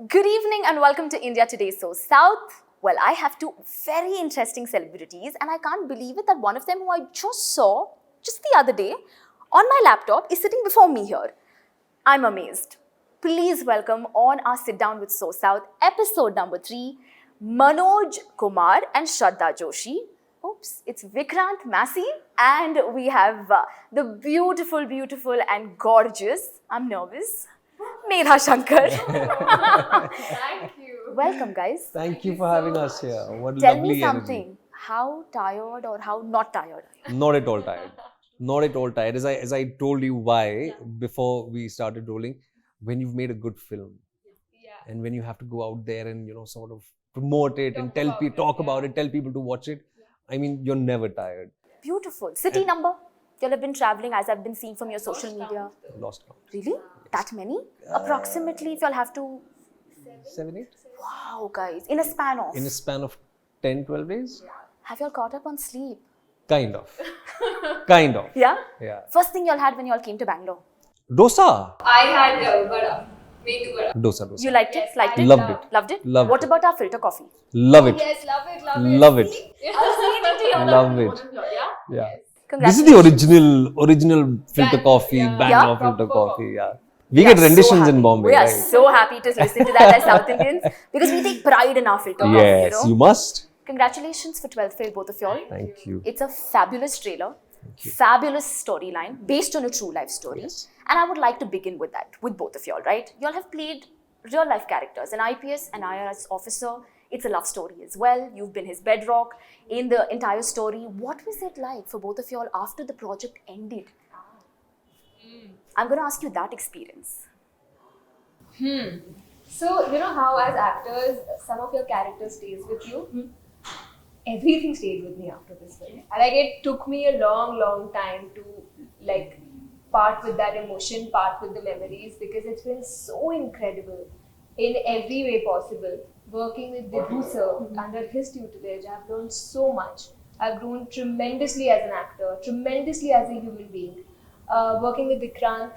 Good evening and welcome to India Today SoSouth. Well, I have two very interesting celebrities and I can't believe it that one of them who I just saw just the other day on my laptop is sitting before me here. I'm amazed. Please welcome on our Sit Down with SoSouth episode number 3, Manoj Kumar and Shraddha Joshi. Oops, it's Vikrant Massey and we have the beautiful and gorgeous, I'm nervous, Medha Shankar. Thank you. Welcome, guys. Thank you for having us here. What Tell lovely me something. energy. How tired or how not tired are you? Not at all tired. Not at all tired. As I told you why before we started rolling, when you've made a good film, and when you have to go out there and sort of promote it and talk about it, tell people to watch it. I mean, you're never tired. Beautiful. City number? You'll have been traveling as I've been seeing from your social media. Lost count. Really? That many? Approximately, if you'll have to. 7, 8? Wow, guys. In a span of. In a span of 10, 12 days? Have y'all caught up on sleep? Kind of. Kind of. Yeah? Yeah. First thing y'all had when y'all came to Bangalore? Dosa. I had vada, Medhu vada. Dosa. You liked it? Liked it? Loved it. Loved it? Loved what it. about our filter coffee? Love it. Yes, love it. Love it. I'll see it into your Love it. Yeah. This is Congratulations. the original filter coffee, Bangalore Yeah. filter Proper coffee. Yeah, we get renditions happy. in Bombay. We are right? so happy to listen to that as South Indians because we take pride in our filter coffee. Yes, you must. Congratulations for 12th fail, both of y'all. Thank you. It's a fabulous trailer, you. fabulous storyline based on a true life story. Yes. And I would like to begin with that, with both of y'all, right? Y'all have played real life characters, an IPS, an IRS officer. It's a love story as well. You've been his bedrock in the entire story. What was it like for both of y'all after the project ended? I'm going to ask you that experience. So, you know how as actors, some of your character stays with you? Everything stayed with me after this film. Like, it took me a long time to part with that emotion, part with the memories, because it's been so incredible in every way possible. Working with Vidhu sir, under his tutelage, I've learned so much. I've grown tremendously as an actor, tremendously as a human being. Working with Vikrant,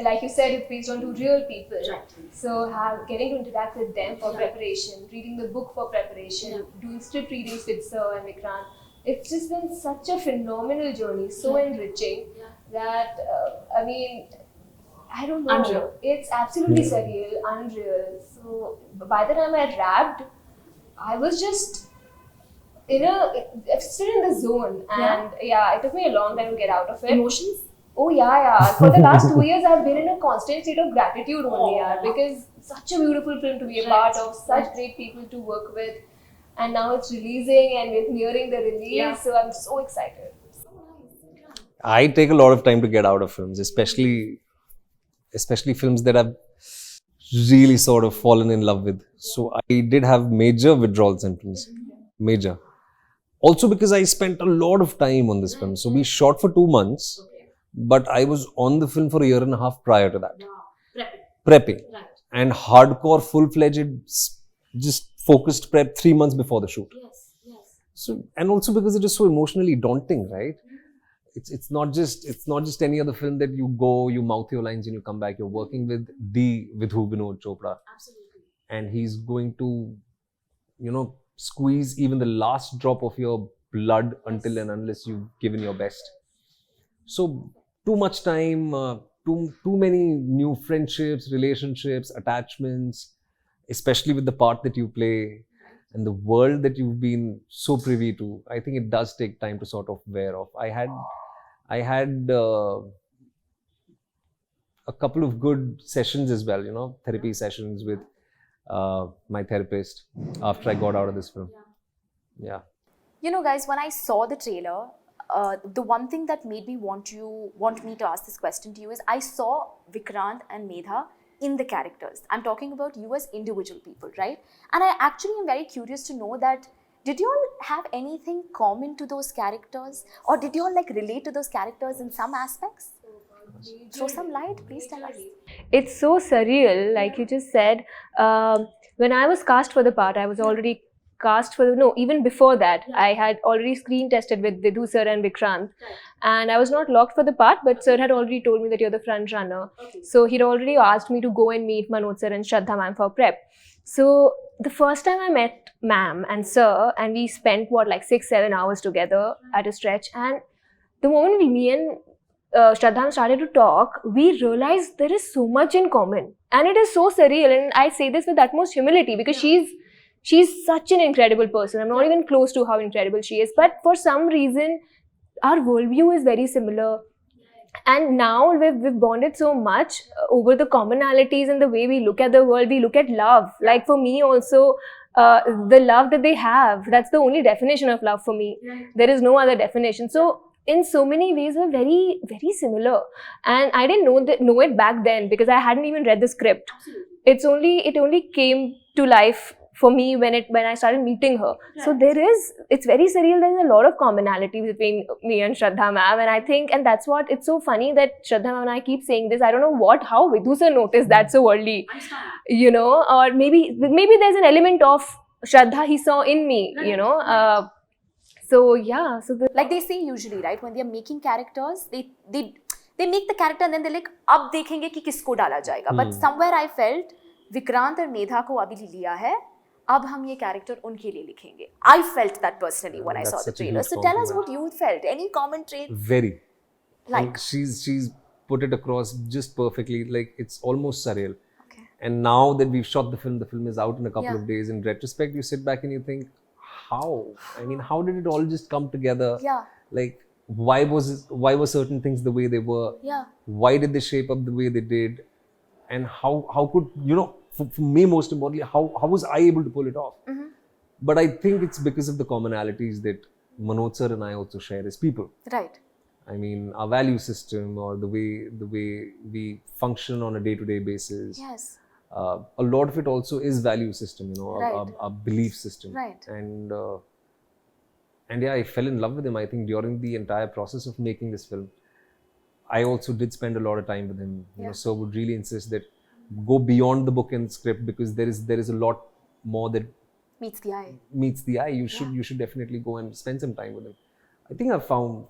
like you said, it's based on 2 real people. Right. So getting to interact with them for preparation, reading the book for preparation, doing script readings with Sir and Vikrant. It's just been such a phenomenal journey, so enriching that, I mean, I don't know. Unreal. It's absolutely surreal, unreal. So by the time I wrapped, I was just still in the zone. And it took me a long time to get out of it. Emotions? Oh yeah. For the last 2 years, I've been in a constant state of gratitude only, because such a beautiful film to be a part of, such great people to work with, and now it's releasing and we're nearing the release, so I'm so excited. I take a lot of time to get out of films, especially films that I've really sort of fallen in love with. So I did have major withdrawal symptoms, major. Also because I spent a lot of time on this film. So we shot for 2 months, but I was on the film for a year and a half prior to that. Prepping. Right. And hardcore, full-fledged, just focused prep 3 months before the shoot. Yes. So, and also because it is so emotionally daunting, right? It's not just any other film that you go, you mouth your lines and you come back. You're working with the Vidhu Vinodh Chopra. Absolutely. And he's going to, squeeze even the last drop of your blood until and unless you've given your best. So too much time, too many new friendships, relationships, attachments, especially with the part that you play and the world that you've been so privy to. I think it does take time to sort of wear off. I had a couple of good sessions as well, therapy sessions with my therapist after I got out of this film. Yeah. Guys, when I saw the trailer, the one thing that made me want me to ask this question to you is I saw Vikrant and Medha in the characters. I'm talking about you as individual people, right? And I actually am very curious to know that did you all have anything common to those characters, or did you all relate to those characters in some aspects? Throw some light, please tell us. It's so surreal, like you just said. When I was cast for the part, I was already cast for even before that, I had already screen tested with Vidhu sir and Vikrant, and I was not locked for the part, but sir had already told me that you're the front runner. So he'd already asked me to go and meet Manoj sir and Shraddha ma'am for prep. So the first time I met ma'am and sir, and we spent like 6-7 hours together at a stretch, and the moment me and Shraddha started to talk, we realized there is so much in common, and it is so surreal. And I say this with utmost humility because she's such an incredible person. I'm not even close to how incredible she is, but for some reason, our worldview is very similar. And now we've bonded so much over the commonalities and the way we look at the world. We look at love. Like for me also, the love that they have, that's the only definition of love for me. There is no other definition. So in so many ways, we're very, very similar. And I didn't know it back then because I hadn't even read the script. It only came to life for me when I started meeting her. Right. So it's very surreal. There's a lot of commonality between me and Shraddha ma'am, and I think, and that's what, it's so funny that Shraddha ma'am and I keep saying this. I don't know how Vidhu sir noticed that so early, or maybe there's an element of Shraddha he saw in me, So yeah, like they say usually, right? When they are making characters, they make the character and then they're like, अब देखेंगे कि किसको डाला जाएगा. But somewhere I felt Vikrant और मेधा को अभी लिया है. अब हम ये character उनके लिए लिखेंगे. I felt that personally when I saw the trailer. So tell us what you felt. Any comment traits? Very. Like and she's put it across just perfectly. Like it's almost surreal. Okay. And now that we've shot the film is out in a couple of days. In retrospect, you sit back and you think, how? I mean, how did it all just come together? Yeah. Like, why were certain things the way they were? Yeah. Why did they shape up the way they did? And how could, for me most importantly, how was I able to pull it off? Mm-hmm. But I think it's because of the commonalities that Manoj sir and I also share as people. Right. I mean, our value system or the way we function on a day-to-day basis. Yes. A lot of it also is value system, right. our belief system. Right. And yeah, I fell in love with him. I think during the entire process of making this film, I also did spend a lot of time with him. You know, so would really insist that go beyond the book and script because there is a lot more that meets the eye. You should definitely go and spend some time with him. I think I've found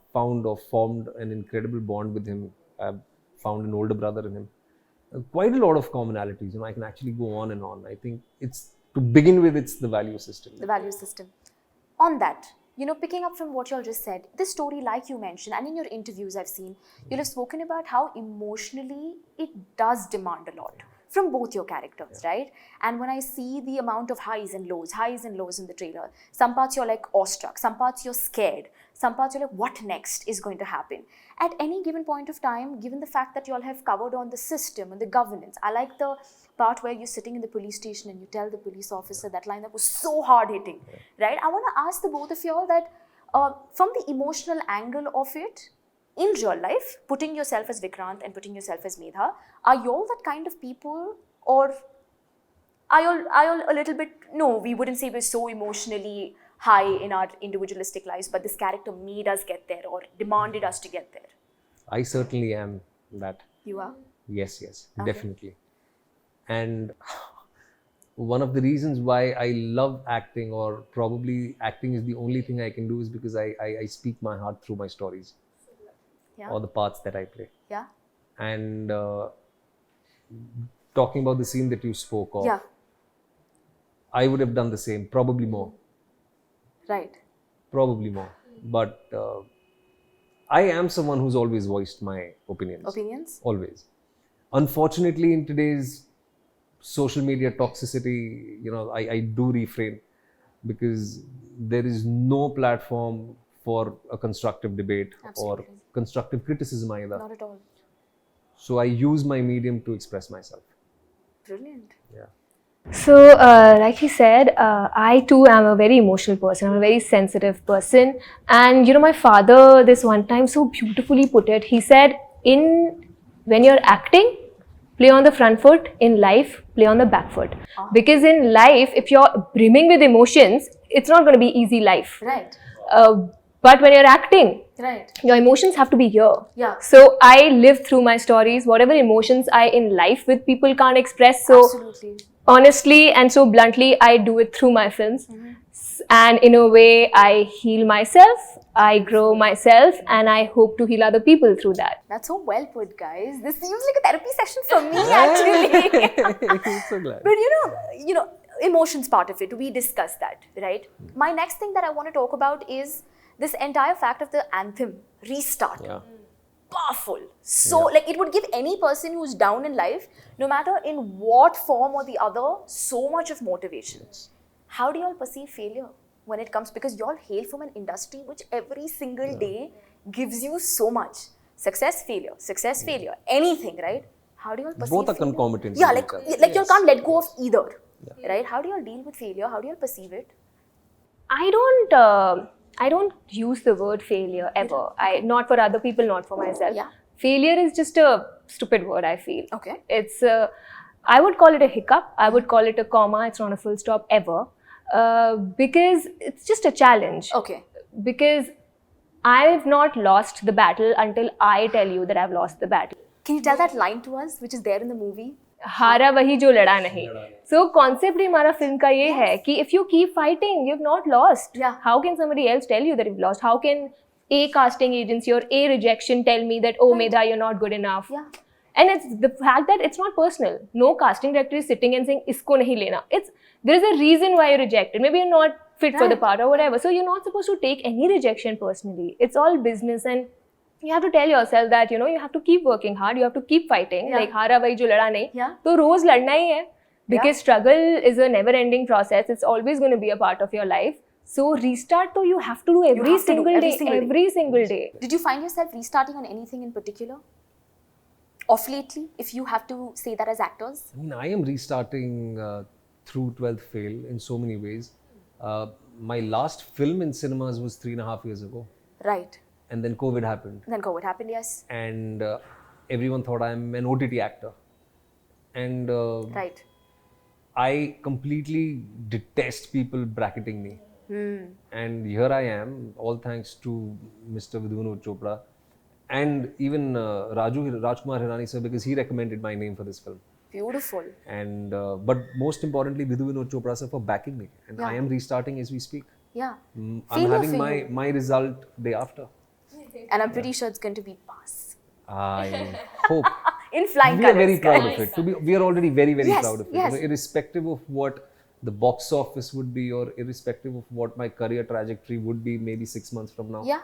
or formed an incredible bond with him. I've found an older brother in him. Quite a lot of commonalities. I can actually go on and on. I think to begin with, it's the value system. The value system. On that, picking up from what you all just said, this story, like you mentioned, and in your interviews I've seen, you'll have spoken about how emotionally it does demand a lot from both your characters, right? And when I see the amount of highs and lows in the trailer, some parts you're like awestruck, some parts you're scared, some parts you're like, what next is going to happen? At any given point of time, given the fact that you all have covered on the system and the governance, I like the part where you're sitting in the police station and you tell the police officer that line that was so hard hitting, right? I want to ask the both of you all that from the emotional angle of it, in real life, putting yourself as Vikrant and putting yourself as Medha, are you all that kind of people, or are you all a little bit, no, we wouldn't say we're so emotionally high in our individualistic lives, but this character made us get there or demanded us to get there? I certainly am that. You are? Yes, definitely. And one of the reasons why I love acting, or probably acting is the only thing I can do, is because I speak my heart through my stories. Yeah. Or the parts that I play. Yeah. And talking about the scene that you spoke of, I would have done the same, probably more. Right. Probably more. But I am someone who's always voiced my opinions. Opinions? Always. Unfortunately, in today's social media toxicity, I do refrain because there is no platform for a constructive debate. Absolutely. Or constructive criticism either. Not at all. So I use my medium to express myself. Brilliant. Yeah. So, like he said, I too am a very emotional person. I'm a very sensitive person. And my father, this one time so beautifully put it. He said, when you're acting, play on the front foot. In life, play on the back foot. Because in life, if you're brimming with emotions, it's not going to be easy life. Right. But when you're acting, your emotions have to be here. Yeah. So I live through my stories, whatever emotions I in life with people can't express. So honestly and so bluntly, I do it through my films. Mm-hmm. and in a way, I heal myself, I grow myself, and I hope to heal other people through that. That's so well put, guys. This seems like a therapy session for me, actually. So glad. But you know, emotions part of it. We discussed that, right? My next thing that I want to talk about is this entire fact of the anthem, Restart. Yeah. Powerful. So, like, it would give any person who's down in life, no matter in what form or the other, so much of motivation. How do you all perceive failure when it comes? Because you all hail from an industry which every single day gives you so much. Success, failure, anything, right? How do you all perceive Both are failure? concomitant. Yeah, like you all can't let go of either, right? How do you all deal with failure? How do you all perceive it? I don't use the word failure ever. Not for other people, not for myself. Yeah. Failure is just a stupid word, I feel. Okay. It's I would call it a hiccup. I would call it a comma. It's not a full stop ever. Because it's just a challenge. Okay. Because I've not lost the battle until I tell you that I've lost the battle. Can you tell that line to us, which is there in the movie? हारा वही जो लड़ा नहीं. So concept ही हमारा film का ये है कि if you keep fighting, you've not lost. Yeah. How can somebody else tell you that you've lost? How can a casting agency or a rejection tell me that, oh, Medha, you're not good enough? Yeah. And it's the fact that it's not personal. No casting director is sitting and saying, isko nahi lena. There's a reason why you're rejected. Maybe you're not fit for the part or whatever. So you're not supposed to take any rejection personally. It's all business, and you have to tell yourself that, you know, you have to keep working hard. You have to keep fighting. Yeah. Like, hara wahi jo lada nahi. Yeah. तो रोज लड़ना ही है. Because struggle is a never-ending process. It's always going to be a part of your life. So restart, though, you have to do every single day. Did you find yourself restarting on anything in particular? Off lately, if you have to say that as actors? I mean, I am restarting through 12th fail in so many ways. My last film in cinemas was 3.5 years ago. Right. And then COVID happened. Then COVID happened, yes. And everyone thought I'm an OTT actor. And Right. I completely detest people bracketing me. And here I am, all thanks to Mr. Vidhu Vinodh Chopra and even Rajkumar Hirani sir, because he recommended my name for this film. Beautiful. And but most importantly, Vidhu Vinodh Chopra sir for backing me. And I am restarting as we speak. Yeah. I'm Failure having for you. my result day after. And I'm pretty sure it's going to be pass. I hope. In flying We are colours, very proud guys. of it. We are already very, very Yes, proud of it. yes. You know, irrespective of what the box office would be, or irrespective of what my career trajectory would be maybe 6 months from now. Yeah.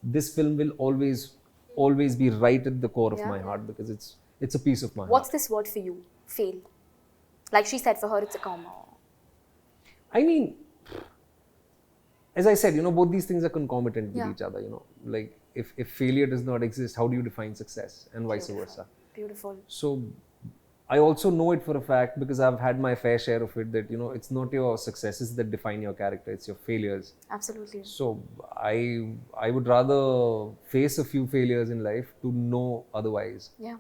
This film will always be right at the core of Yeah. my heart, because it's a piece of my What's heart. this word for you? Fail. Like she said, for her, it's a comma. I mean, as I said, you know, both these things are concomitant with Yeah. each other. You know, like if failure does not exist, how do you define success, and vice versa? Beautiful. So I also know it for a fact, because I've had my fair share of it, that, you know, it's not your successes that define your character, it's your failures. Absolutely. So I would rather face a few failures in life to know otherwise. Yeah.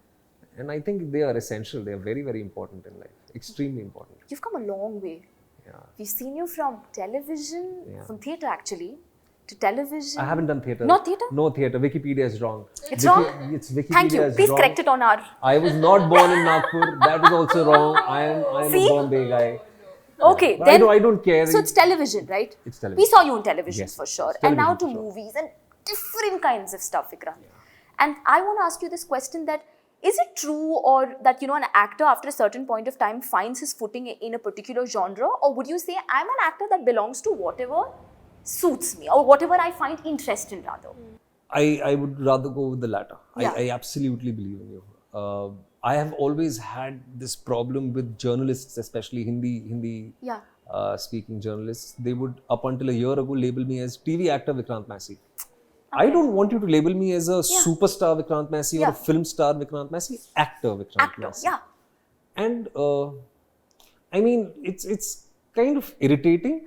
And I think they are essential. They are very, very important in life. Extremely important. You've come a long way. Yeah. We've seen you from television, Yeah. from theatre actually, to television. I haven't done theatre. Not theatre? No theatre. Wikipedia is wrong. It's wrong? It's Wikipedia Thank you. is Please wrong. correct it on our... I was not born in Nagpur. That is also wrong. I am See? a Bombay guy. Okay, But then... I don't care. So it's television, right? It's television. We saw you on television Yes, for sure. it's And now to television for sure. movies and different kinds of stuff, Vikrant. And I want to ask you this question that, is it true or that, you know, an actor after a certain point of time finds his footing in a particular genre? Or would you say, I'm an actor that belongs to whatever suits me or whatever I find interest in rather? I would rather go with the latter. Yeah. I absolutely believe in you. I have always had this problem with journalists, especially Hindi Yeah. speaking journalists. They would, up until a year ago, label me as TV actor Vikrant Massey. I don't want you to label me as a superstar Vikrant Massey or a film star Vikrant Massey. Actor Vikrant Actor, Massey. yeah. And I mean, it's kind of irritating.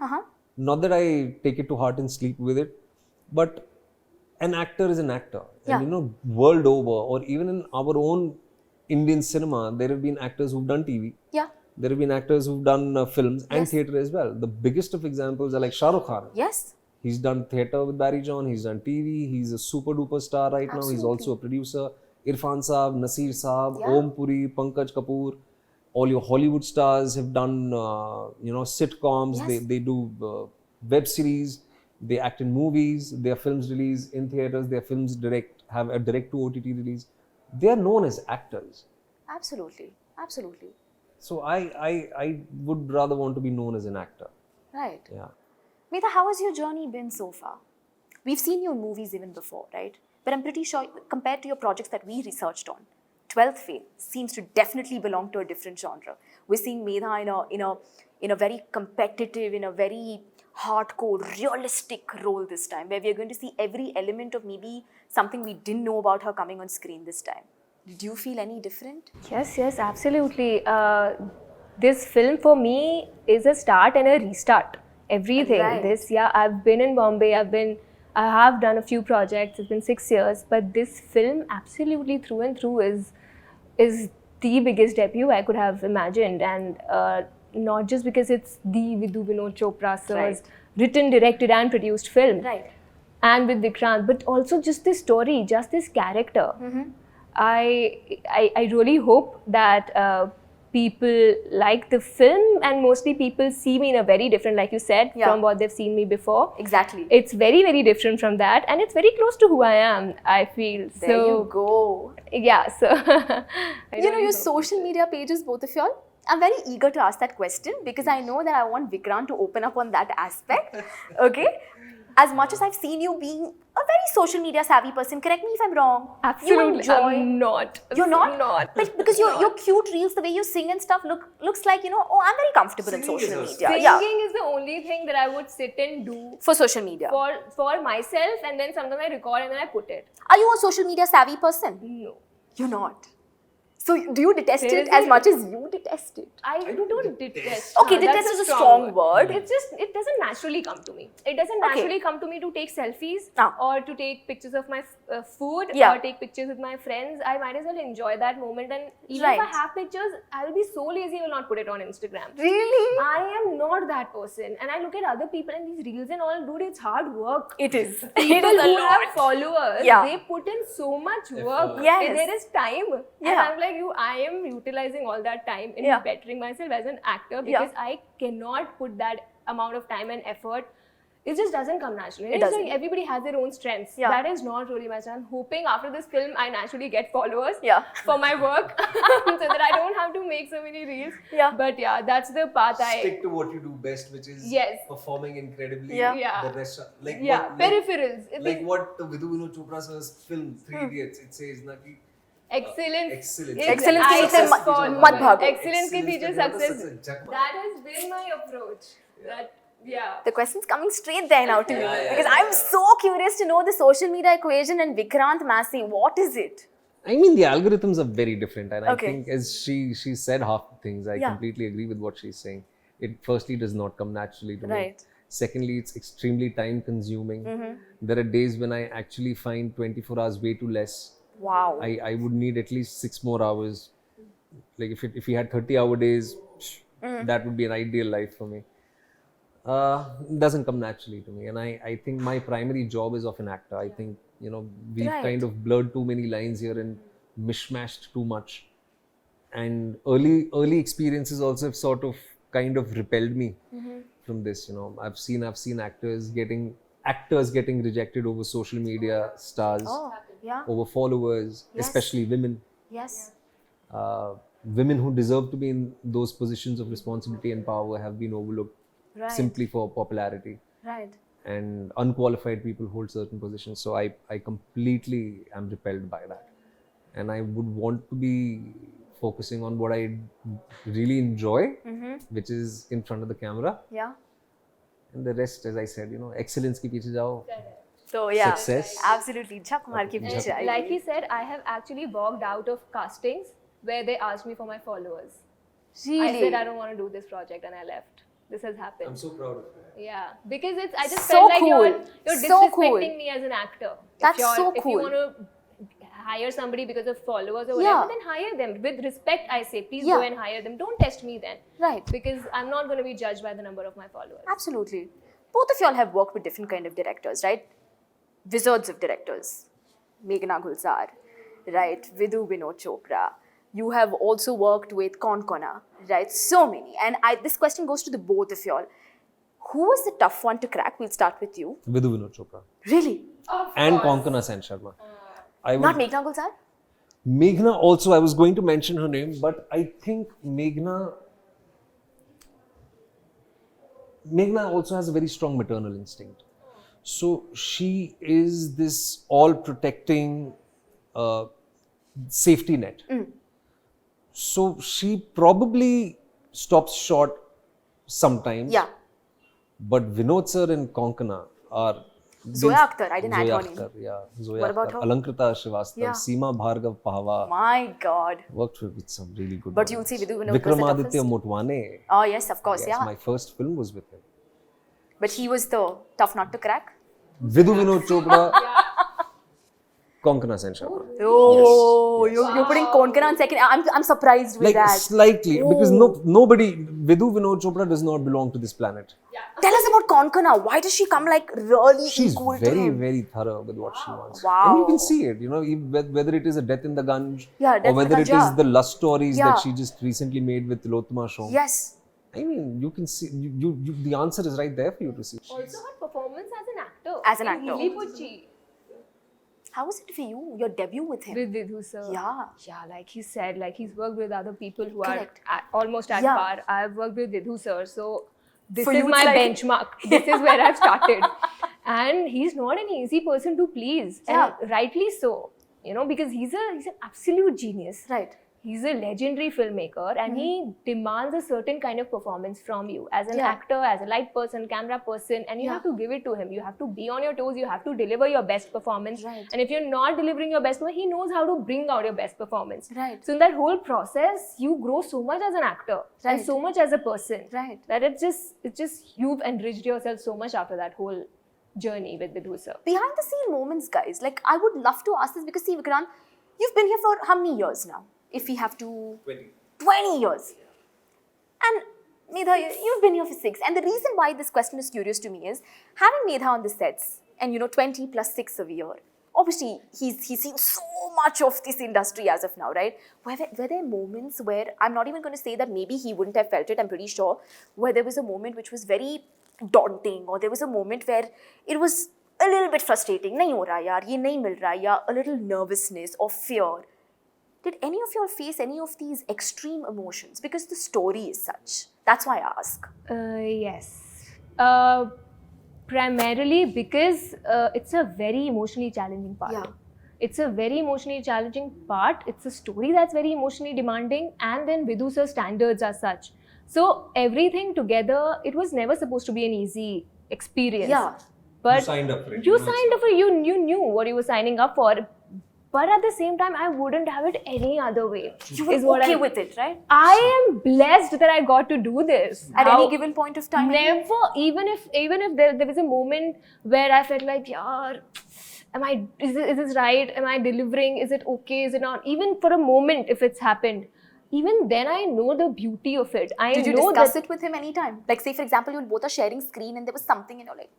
Not that I take it to heart and sleep with it, but an actor is an actor. Yeah. And you know, world over, or even in our own Indian cinema, there have been actors who've done TV. Yeah. There have been actors who've done films and Yes. theatre as well. The biggest of examples are like Shah Rukh Khan. Yes. He's done theatre with Barry John, he's done TV, he's a super duper star right now, he's also a producer. Irfan Saab, Nasir Saab, Yeah. Om Puri, Pankaj Kapoor, all your Hollywood stars have done, you know, sitcoms, Yes. they do web series, they act in movies, their films release in theaters, their films have a direct to OTT release. They are known as actors. Absolutely. Absolutely. So I would rather want to be known as an actor. Right. Yeah. Medha, how has your journey been so far? We've seen you in movies even before, right? But I'm pretty sure, compared to your projects that we researched on, 12th Fail seems to definitely belong to a different genre. We're seeing Medha in a very competitive, in a very hardcore, realistic role this time, where we are going to see every element of maybe something we didn't know about her coming on screen this time. Did you feel any different? Yes, absolutely. This film for me is a start and a restart. Everything. Right. I've been in Bombay. I have done a few projects. It's been 6 years, but this film absolutely through and through is the biggest debut I could have imagined, and not just because it's the Vidhu Vinodh Chopra sir's written, directed, and produced film, Right. and with Vikrant, but also just this story, just this character. I really hope that people like the film, and mostly people see me in a very different, like you said, from what they've seen me before. Exactly. It's very, very different from that, and it's very close to who I am, I feel. There you go. Yeah, so... your social media pages, both of y'all, I'm very eager to ask that question because I know that I want Vikrant to open up on that aspect. Okay? As much as I've seen you being a very social media savvy person, correct me if I'm wrong. Absolutely, You enjoy. I'm not. You're not? Not. But because your cute reels, the way you sing and stuff looks like, oh, I'm very comfortable in social media. Singing is the only thing that I would sit and do For social media. for myself, and then sometimes I record and then I put it. Are you a social media savvy person? No. You're not. So do you detest it as much as you detest it? I don't detest. Okay, detest is a strong word. It doesn't naturally come to me. It doesn't naturally come to me to take selfies or to take pictures of my food or take pictures with my friends. I might as well enjoy that moment, and even if I have pictures, I'll be so lazy I will not put it on Instagram. Really? I am not that person, and I look at other people and these reels and all, dude, it's hard work. It is. People who have followers, they put in so much work. Yes. There is time. And I'm like, I am utilizing all that time in bettering myself as an actor because I cannot put that amount of time and effort. It just doesn't come naturally. It's like everybody has their own strengths. That is not really my strength. I'm hoping after this film I naturally get followers for my work so that I don't have to make so many reels. But that's the path Stick to what you do best, which is performing incredibly. The rest, peripherals. Like what the Vidhu Vinodh Chopra sir's film 3 Idiots, it says na ki excellence. Excellence के पीछे success. That has been my approach. The question's coming straight there now to me because I'm so curious to know the social media equation and Vikrant Massey. What is it? I mean, the algorithms are very different, and I think as she said half the things, I completely agree with what she's saying. It firstly does not come naturally to me. Secondly, it's extremely time consuming. There are days when I actually find 24 hours way too less. Wow. I would need at least 6 more hours. Like if we had 30-hour days, that would be an ideal life for me. Doesn't come naturally to me, and I think my primary job is of an actor. I think we've kind of blurred too many lines here and mishmashed too much. And early experiences also have sort of kind of repelled me from this. I've seen actors getting rejected over social media stars. Over followers, especially women. Yes. Women who deserve to be in those positions of responsibility and power have been overlooked simply for popularity. Right. And unqualified people hold certain positions. So I completely am repelled by that. And I would want to be focusing on what I really enjoy, which is in front of the camera. Yeah. And the rest, as I said, excellence ki piche jao. So Success. Absolutely. Like he said, I have actually walked out of castings where they asked me for my followers. Really? I said I don't want to do this project and I left. This has happened. I'm so proud of you. Yeah, because I just So felt like cool. you're So disrespecting cool. me as an actor. That's so If you cool. want to hire somebody because of followers or whatever, then hire them. With respect, I say, please go and hire them. Don't test me then. Right. Because I'm not going to be judged by the number of my followers. Absolutely. Both of y'all have worked with different kind of directors, right? Wizards of directors. Meghna Gulzar, right? Vidhu Vinodh Chopra. You have also worked with Kaun Kona, right? So many. And this question goes to the both of y'all. Who was the tough one to crack? We'll start with you. Vidhu Vinodh Chopra. Really? And Konkona Sen Sharma. I would, Not Meghna Gulzar? Meghna also, I was going to mention her name, but I think Meghna also has a very strong maternal instinct. So she is this all-protecting safety net. So she probably stops short sometimes. Yeah. But Vinod sir and Konkana are... Zoya Akhtar, I didn't add her name. Akhtar, yeah. Zoya What about Akhtar, her? Alankrita Srivastava, Yeah. Seema Bhargav Pahwa. My God. Worked with some really good But ones. you'll see Vidhu Vinodh was the Vikramaditya toughest. Motwane. Oh, yes, of course, Yes, yeah. my first film was with him. But he was the tough nut to crack. Vidhu Vinodh Chopra, Konkana Sen Sharma. Oh, Yes. You're putting Konkana on second. I'm surprised with Like that. slightly, because nobody, Vidhu Vinodh Chopra does not belong to this planet. Tell us about Konkana. Why does she come like really She's equal to very, him? very thorough with what she wants. Wow. And you can see it, whether it is a Death in the Ganj Yeah, Death or in whether the it Ganj, is the lust stories yeah. that she just recently made with Lotma Shom. Yes. I mean, you can see, the answer is right there for you to see. Also her performance as an actor. As an in actor. Hili Pucci How was it for you? Your debut with him? with Vidhu sir. Yeah. Yeah, like he said, like he's worked with other people who Correct. are almost at Yeah. par. I've worked with Vidhu sir, so this For is you, it's my like- benchmark. This is where I've started. And he's not an easy person to please. Yeah. And rightly so. Because he's an absolute genius. Right. He's a legendary filmmaker and he demands a certain kind of performance from you as an Yeah. actor, as a light person, camera person, and you Yeah. have to give it to him. You have to be on your toes, you have to deliver your best performance. Right. And if you're not delivering your best performance, he knows how to bring out your best performance. Right. So in that whole process, you grow so much as an actor Right. and so much as a person Right. that it's just you've enriched yourself so much after that whole journey with Vidhu sir. Behind the scene moments, guys. Like, I would love to ask this because, see, Vikrant, you've been here for how many years now? If we have to... 20 years. And Medha, you've been here for 6. And the reason why this question is curious to me is, having Medha on the sets and, 20 plus 6 a year, obviously, he's seen so much of this industry as of now, right? Were there moments where, I'm not even going to say that maybe he wouldn't have felt it, I'm pretty sure, where there was a moment which was very daunting, or there was a moment where it was a little bit frustrating, nahi ho raha yaar, ye nahi mil raha, ya a little nervousness or fear. Did any of you all face any of these extreme emotions? Because the story is such. That's why I ask. Yes. Primarily because it's a very emotionally challenging part. Yeah. It's a very emotionally challenging part. It's a story that's very emotionally demanding, and then Vidhu sir's standards are such. So everything together, it was never supposed to be an easy experience. Yeah. But You signed up for it. You signed up for it. You knew what you were signing up for. But at the same time, I wouldn't have it any other way. You were is what okay I- with it, right? I am blessed that I got to do this. At How- any given point of time? Never, even if there was a moment where I felt like, yaar, is this right? Am I delivering? Is it okay? Is it not? Even for a moment, if it's happened, even then I know the beauty of it. I Did you know discuss that it with him anytime? Like, say, for example, you both are sharing screen and there was something and you're like,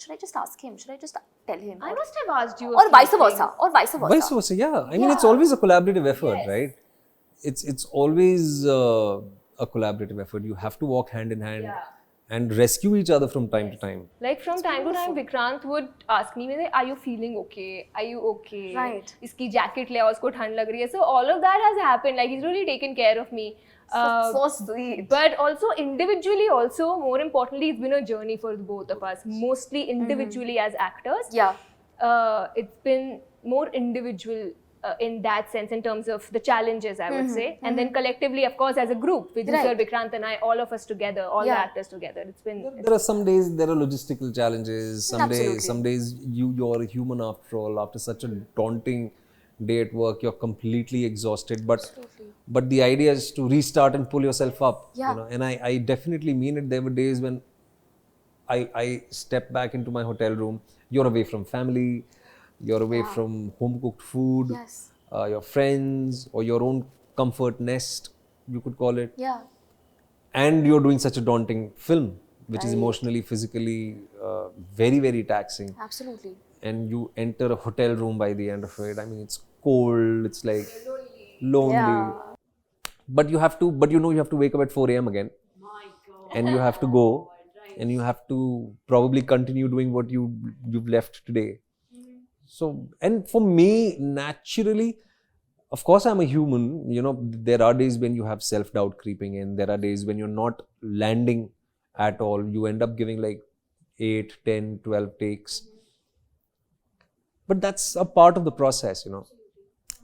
should I just ask him? Should I just tell him? I must have asked you. a Or few vice things. versa. Or vice versa. Vice versa, yeah. I mean, it's always a collaborative effort, Yes. right? It's always a collaborative effort. You have to walk hand in hand and rescue each other from time to time. Like from time to time, Vikrant would ask me, "Are you feeling okay? Are you okay? Right. Iski jacket le, usko thand lag rahi hai." So all of that has happened. Like he's really taken care of me. So sweet. But also individually, more importantly, it's been a journey for both of us. Mostly individually as actors. Yeah. It's been more individual in that sense, in terms of the challenges, I would say. And then collectively, of course, as a group, Vidhu sir, Right. Vikrant and I, all of us together, all the Yeah. actors together. It's been... There are some days there are logistical challenges. Absolutely. Some days you're a human after all. After such a daunting day at work, you're completely exhausted. But the idea is to restart and pull yourself up. Yeah. And I definitely mean it. There were days when I step back into my hotel room. You're away from family. You're away from home cooked food. Yes. Your friends or your own comfort nest, you could call it. Yeah. And you're doing such a daunting film, which is Right. emotionally, physically very, very taxing. Absolutely. And you enter a hotel room by the end of it. I mean, it's cold, it's like lonely. Yeah. But you have to wake up at 4 a.m. again. And you have to go. and you have to probably continue doing what you've left today. So, and for me, naturally, of course, I'm a human. There are days when you have self-doubt creeping in. There are days when you're not landing at all. You end up giving like 8, 10, 12 takes. But that's a part of the process,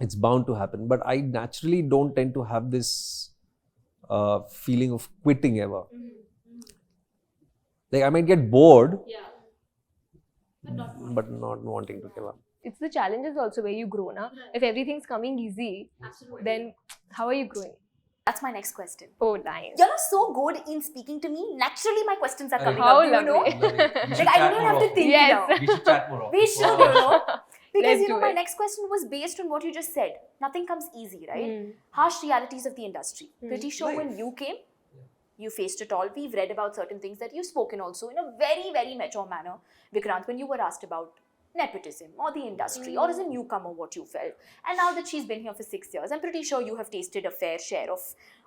It's bound to happen. But I naturally don't tend to have this feeling of quitting ever. Like I might get bored, but not wanting to give up. It's the challenges also where you grow, na? If everything's coming easy, then how are you growing? That's my next question. Oh, nice. You're so good in speaking to me. Naturally, my questions are coming How up. Do you know? lovely. Like I don't even have to think Yes. now. We should chat more often. We should, Because Let's do my it. next question was based on what you just said. Nothing comes easy, right? Mm. Harsh realities of the industry. Pretty sure Life. when you came, you faced it all. We've read about certain things that you've spoken also in a very, very mature manner. Vikrant, when you were asked about nepotism or the industry or as a newcomer, what you felt. And now that she's been here for 6 years, I'm pretty sure you have tasted a fair share of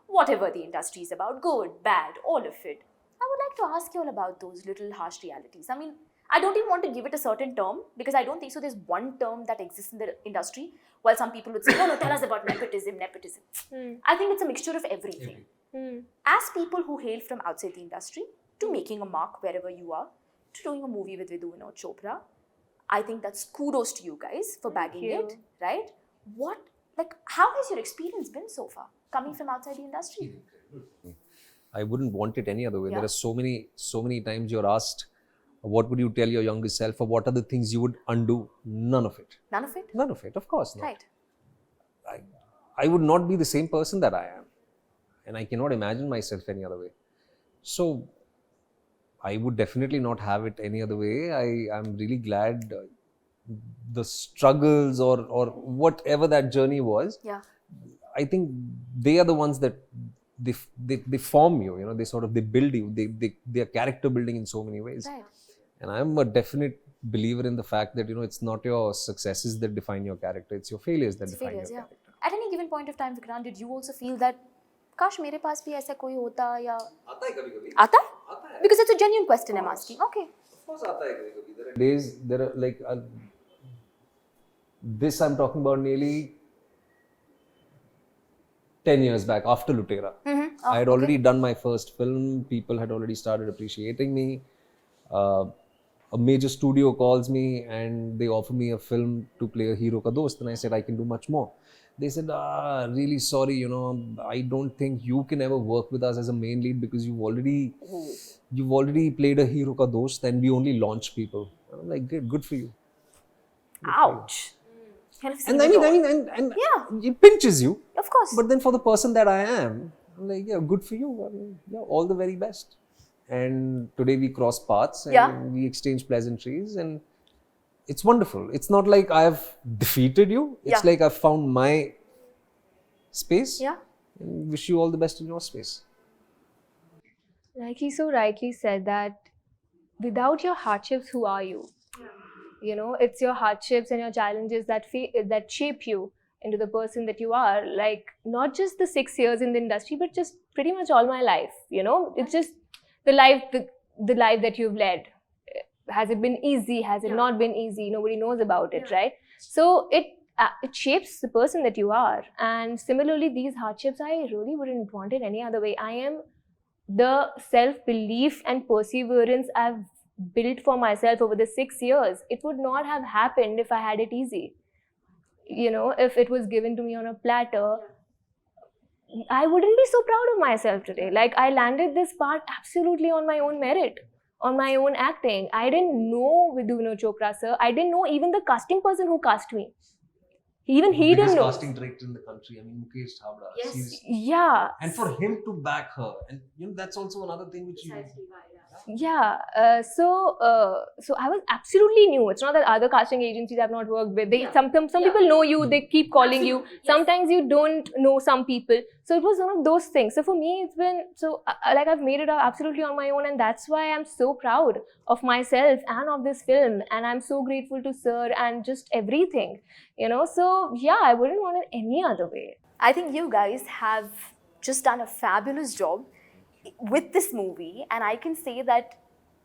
whatever the industry is about, good, bad, all of it. I would like to ask you all about those little harsh realities. I mean, I don't even want to give it a certain term because I don't think so there's one term that exists in the industry. While some people would say, no, tell us about nepotism. I think it's a mixture of everything. As people who hail from outside the industry to making a mark wherever you are, to doing a movie with Vidhu Vinodh Chopra, I think that's kudos to you guys for bagging it, right? How has your experience been so far, coming from outside the industry? I wouldn't want it any other way. Yeah. There are so many times you're asked, what would you tell your younger self, or what are the things you would undo? None of it. None of it? None of it, of course not. Right. I would not be the same person that I am. And I cannot imagine myself any other way. So, I would definitely not have it any other way. I am really glad the struggles or whatever that journey was, Yeah. I think they are the ones that they form you, they build you. They are character building in so many ways. Right. And I'm a definite believer in the fact that, it's not your successes that define your character, it's your failures that define your character. At any given point of time, Vikrant, did you also feel that, काश मेरे पास भी ऐसा कोई होता या आता है कभी-कभी. आता है? Because it's a genuine question I'm asking. Okay. Of course आता है कभी-कभी. There are like this I'm talking about nearly 10 years back after Lutera. I had already done my first film. People had already started appreciating me. A major studio calls me and they offer me a film to play a hero ka dost, and I said I can do much more. They said, really sorry, I don't think you can ever work with us as a main lead because you've already played a hero ka dost and we only launch people. I'm like, good for you. Ouch. And it pinches you. Of course. But then for the person that I am, I'm like, yeah, good for you. I mean, yeah, all the very best. And today we cross paths and we exchange pleasantries and it's wonderful. It's not like I've defeated you. It's like I've found my space. Yeah. And wish you all the best in your space. Like he so rightly said that without your hardships, who are you? It's your hardships and your challenges that shape you into the person that you are. Like not just the 6 years in the industry, but just pretty much all my life. It's just the life that you've led. Has it been easy? Has it not been easy? Nobody knows about it, right? So it shapes the person that you are. And similarly, these hardships, I really wouldn't want it any other way. I am the self-belief and perseverance I've built for myself over the 6 years. It would not have happened if I had it easy. If it was given to me on a platter, I wouldn't be so proud of myself today. Like I landed this part absolutely on my own merit, on my own acting. I didn't know Vidhu Vinodh Chopra sir. I didn't know even the casting person who cast me. Even he didn't know. Casting director in the country. I mean, Mukesh Thabra. Yes. Yeah. And for him to back her, and that's also another thing which Yeah. So I was absolutely new. It's not that other casting agencies I've not worked with. Some people know you. They keep calling you. Sometimes you don't know some people. So it was one of those things. So for me, it's been I've made it absolutely on my own, and that's why I'm so proud of myself and of this film. And I'm so grateful to sir and just everything. So yeah, I wouldn't want it any other way. I think you guys have just done a fabulous job with this movie, and I can say that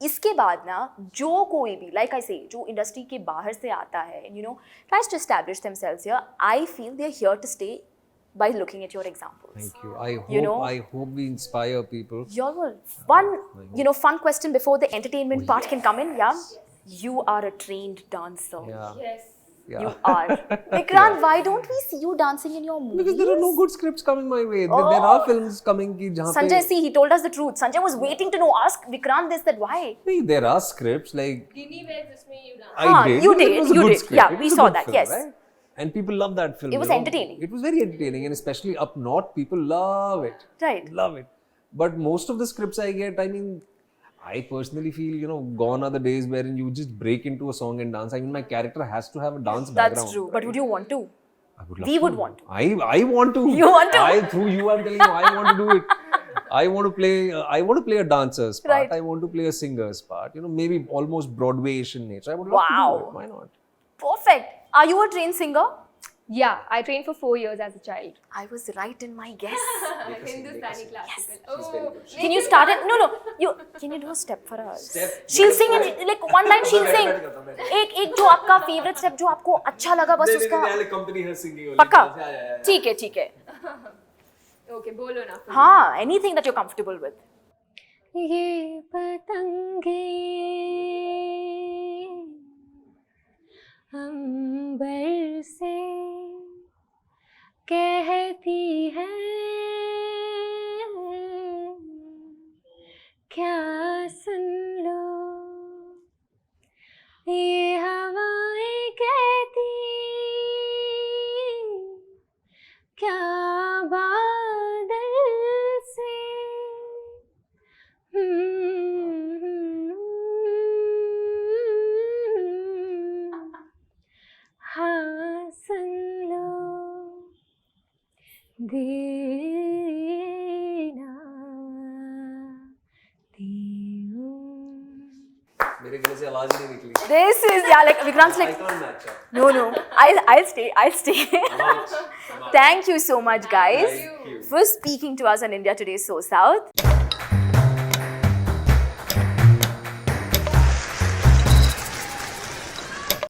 इसके बाद ना जो कोई भी like I say जो industry के बाहर से आता है and you know tries to establish themselves here, I feel they're here to stay by looking at your examples. Thank you. I hope You know? I hope we inspire people. Your one you know fun question before the entertainment part can come in. Yeah, you are a trained dancer. Yeah. Yes. Yeah. You are. Vikrant, why don't we see you dancing in your movies? Because there are no good scripts coming my way. There are films coming ki jahan Sanjay, pe, see, he told us the truth. Sanjay was waiting to know. Ask Vikrant this, that why? nahi, there are scripts like Guinea Where This Me You Dance. I did. You because did, it was a you good did. script. Yeah, It we was a saw good that, film, yes. right? And people love that film. It was you know. entertaining. It was very entertaining, and especially up north, people love it. Right. Love it. But most of the scripts I get, I mean, I personally feel, you know, gone are the days wherein you just break into a song and dance. I mean, my character has to have a dance background. That's true. But would you want to? I would love We to. would want to. I want to. You want to? Through you, I'm telling you, I want to do it. I want to play. I want to play a dancer's part. Right. I want to play a singer's part. You know, maybe almost Broadway-ish in nature. I would love to do it. Why not? Perfect. Are you a trained singer? Yeah, I trained for 4 years as a child. I was right in my guess. Hindustani classical. Oh, Can you start it? No. Can you do a step for us? She'll sing and like one line she'll sing. एक जो आपका favorite step जो आपको अच्छा लगा बस उसका. Company has singing. पक्का. ठीक है. okay, बोलो ना. हाँ, anything that you're comfortable with. ये पतंगे अंबर से कहती है क्या सुन लो ये हवाएं कहती क्या बादल से हाँ सुन लो देना मेरे गले से आवाज ही नहीं निकली. This is like Vikrant's like can't match up. no. I'll stay. Thank you so much, guys, for speaking to us on India Today's SoSouth.